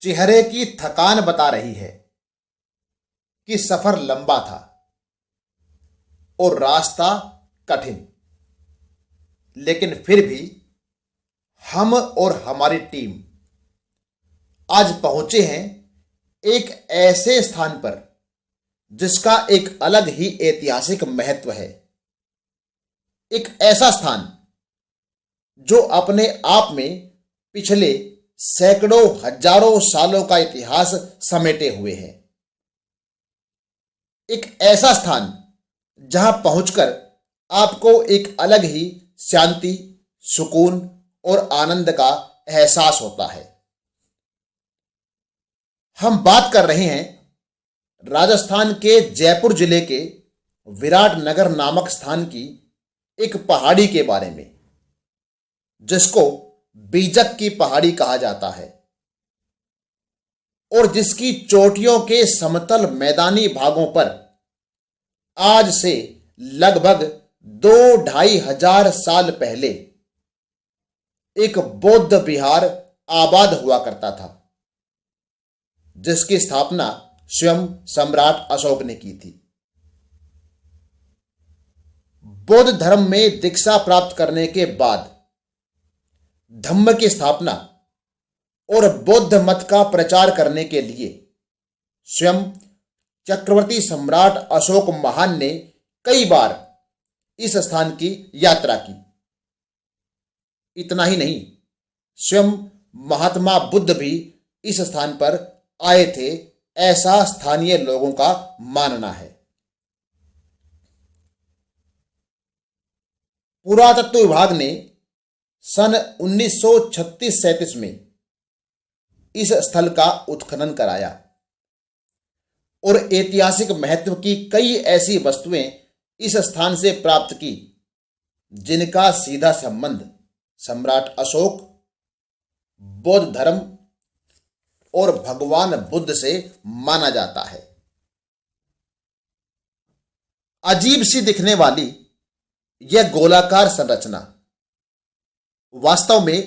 चेहरे की थकान बता रही है कि सफर लंबा था और रास्ता कठिन, लेकिन फिर भी हम और हमारी टीम आज पहुंचे हैं एक ऐसे स्थान पर जिसका एक अलग ही ऐतिहासिक महत्व है। एक ऐसा स्थान जो अपने आप में पिछले सैकड़ों हजारों सालों का इतिहास समेटे हुए है। एक ऐसा स्थान जहां पहुंचकर आपको एक अलग ही शांति, सुकून और आनंद का एहसास होता है। हम बात कर रहे हैं राजस्थान के जयपुर जिले के विराटनगर नामक स्थान की एक पहाड़ी के बारे में, जिसको बीजक की पहाड़ी कहा जाता है और जिसकी चोटियों के समतल मैदानी भागों पर आज से लगभग 2-2.5 साल पहले एक बौद्ध विहार आबाद हुआ करता था, जिसकी स्थापना स्वयं सम्राट अशोक ने की थी। बौद्ध धर्म में दीक्षा प्राप्त करने के बाद धम्म की स्थापना और बौद्ध मत का प्रचार करने के लिए स्वयं चक्रवर्ती सम्राट अशोक महान ने कई बार इस स्थान की यात्रा की। इतना ही नहीं, स्वयं महात्मा बुद्ध भी इस स्थान पर आए थे, ऐसा स्थानीय लोगों का मानना है। पुरातत्व विभाग ने सन 1936-37 में इस स्थल का उत्खनन कराया और ऐतिहासिक महत्व की कई ऐसी वस्तुएं इस स्थान से प्राप्त की जिनका सीधा संबंध सम्राट अशोक, बौद्ध धर्म और भगवान बुद्ध से माना जाता है। अजीब सी दिखने वाली यह गोलाकार संरचना वास्तव में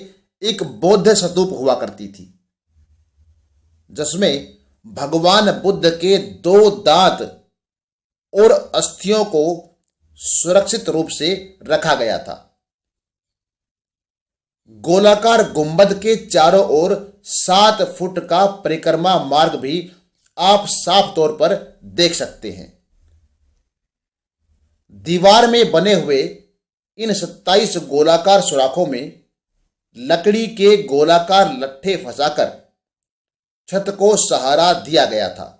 एक बौद्ध स्तूप हुआ करती थी, जिसमें भगवान बुद्ध के 2 दांत और अस्थियों को सुरक्षित रूप से रखा गया था। गोलाकार गुंबद के चारों ओर 7 फुट का परिक्रमा मार्ग भी आप साफ तौर पर देख सकते हैं। दीवार में बने हुए इन 27 गोलाकार सुराखों में लकड़ी के गोलाकार लट्ठे फंसाकर छत को सहारा दिया गया था।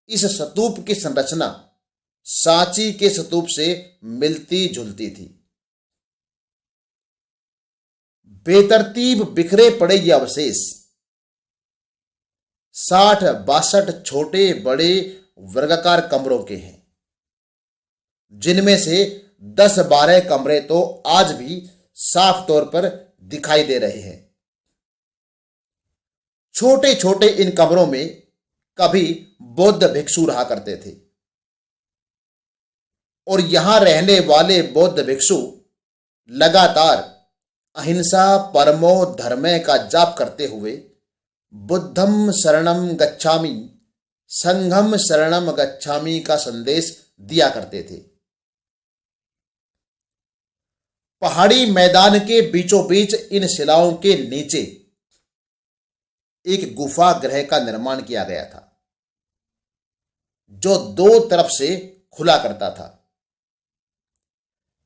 इस स्तूप की संरचना सांची के स्तूप से मिलती जुलती थी। बेतरतीब बिखरे पड़े ये अवशेष 60-62 छोटे बड़े वर्गाकार कमरों के हैं, जिनमें से 10-12 कमरे तो आज भी साफ तौर पर दिखाई दे रहे हैं। छोटे छोटे इन कमरों में कभी बौद्ध भिक्षु रहा करते थे और यहां रहने वाले बौद्ध भिक्षु लगातार अहिंसा परमो धर्मे का जाप करते हुए बुद्धम शरणम गच्छामि, संघम शरणम गच्छामि का संदेश दिया करते थे। पहाड़ी मैदान के बीचों बीच इन शिलाओं के नीचे एक गुफा गृह का निर्माण किया गया था, जो 2 तरफ से खुला करता था।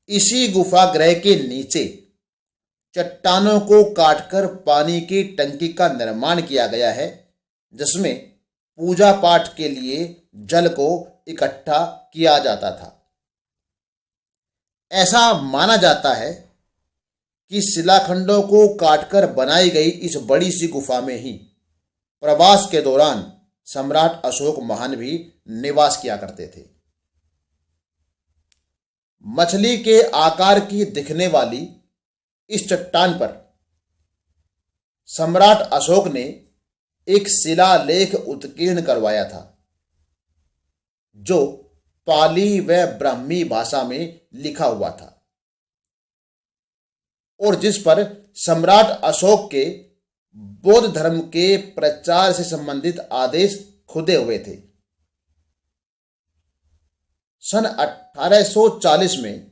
इसी गुफा गृह के नीचे चट्टानों को काटकर पानी की टंकी का निर्माण किया गया है, जिसमें पूजा पाठ के लिए जल को इकट्ठा किया जाता था। ऐसा माना जाता है कि शिलाखंडों को काटकर बनाई गई इस बड़ी सी गुफा में ही प्रवास के दौरान सम्राट अशोक महान भी निवास किया करते थे। मछली के आकार की दिखने वाली इस चट्टान पर सम्राट अशोक ने एक शिलालेख उत्कीर्ण करवाया था, जो पाली व ब्राह्मी भाषा में लिखा हुआ था और जिस पर सम्राट अशोक के बौद्ध धर्म के प्रचार से संबंधित आदेश खुदे हुए थे। सन 1840 में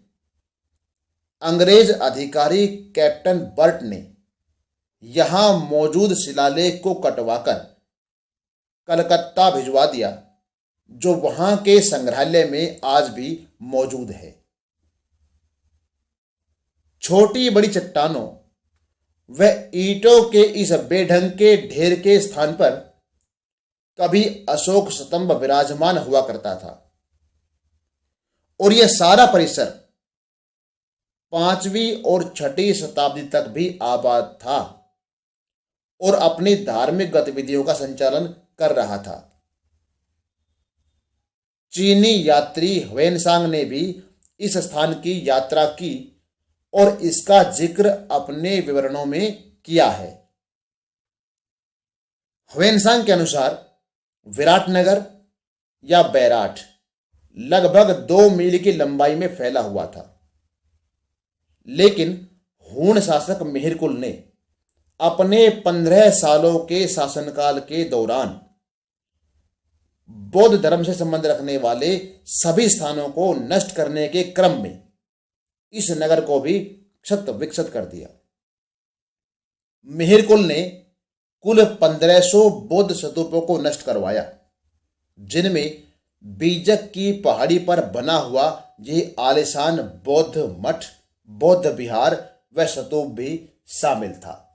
अंग्रेज अधिकारी कैप्टन बर्ट ने यहां मौजूद शिलालेख को कटवाकर कलकत्ता भिजवा दिया, जो वहां के संग्रहालय में आज भी मौजूद है। छोटी बड़ी चट्टानों व ईंटों के इस बेढंग के ढेर के स्थान पर कभी अशोक स्तंभ विराजमान हुआ करता था और यह सारा परिसर 5वीं और 6वीं शताब्दी तक भी आबाद था और अपनी धार्मिक गतिविधियों का संचालन कर रहा था। चीनी यात्री ह्वेनसांग ने भी इस स्थान की यात्रा की और इसका जिक्र अपने विवरणों में किया है। ह्वेनसांग के अनुसार विराटनगर या बैराठ लगभग 2 मील की लंबाई में फैला हुआ था, लेकिन हूण शासक मिहिरकुल ने अपने 15 सालों के शासनकाल के दौरान बौद्ध धर्म से संबंध रखने वाले सभी स्थानों को नष्ट करने के क्रम में इस नगर को भी क्षत विक्षत कर दिया। मिहिरकुल ने कुल 1500 बौद्ध स्तूपों को नष्ट करवाया, जिनमें बीजक की पहाड़ी पर बना हुआ यह आलीशान बौद्ध मठ, बौद्ध विहार व स्तूप भी शामिल था।